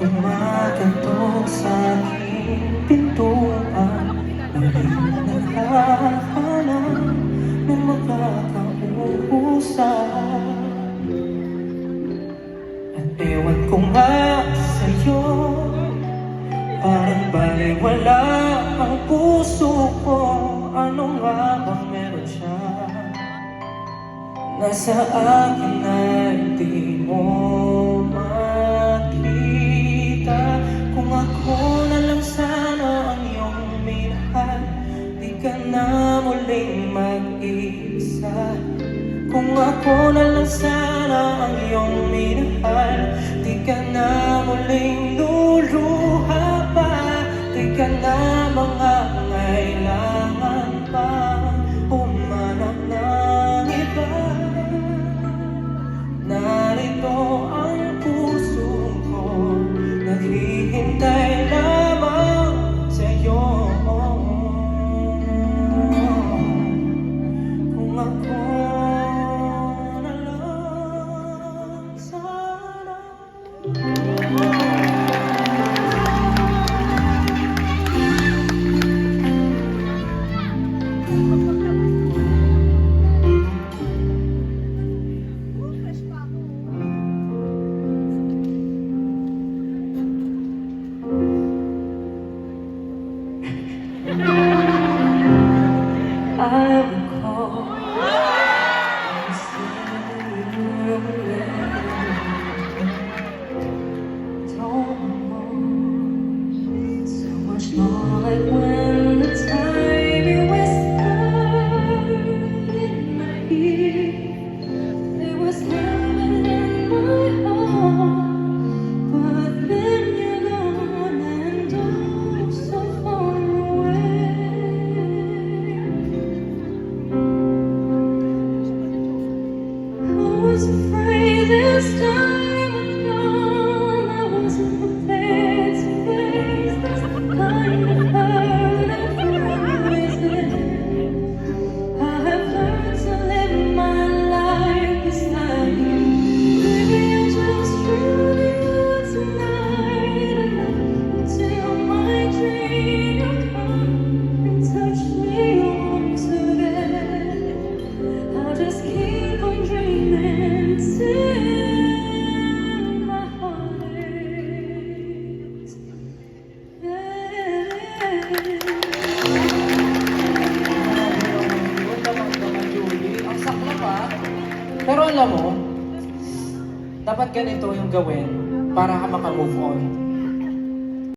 Kumakantok sa aking pintuan, muling naghahanap ng makakausap. At ewan ko nga sa'yo, parang baliwala ang puso ko. Ano nga bang meron siya nasa akin ay di mo makita? Kung ako na lang sana ang iyong minahal, di ka na muling mag-iisa. Kung ako na lang sana ang iyong minahal, di ka na muling luluha pa. Di ka na mangangailangan pa humanap ng iba. Narito ang puso ko, naghihintay lamang sa'yo. Kung ako na lang sana. I recall you said you were told me more, so much more like when the time you whispered in my ear. There was heaven in my heart, but then you're gone and oh so far away. I was afraid this time would come. I wasn't prepared to face this kind of hurt and poison. I have learned to live my life beside you. Maybe I'm just dreaming you tonight, until my dream you come and touch me once again. I'll just keep on dreaming till my heart aches. Ang sakla pa. Pero alam mo, dapat ganito yung gawin para ka maka-move on.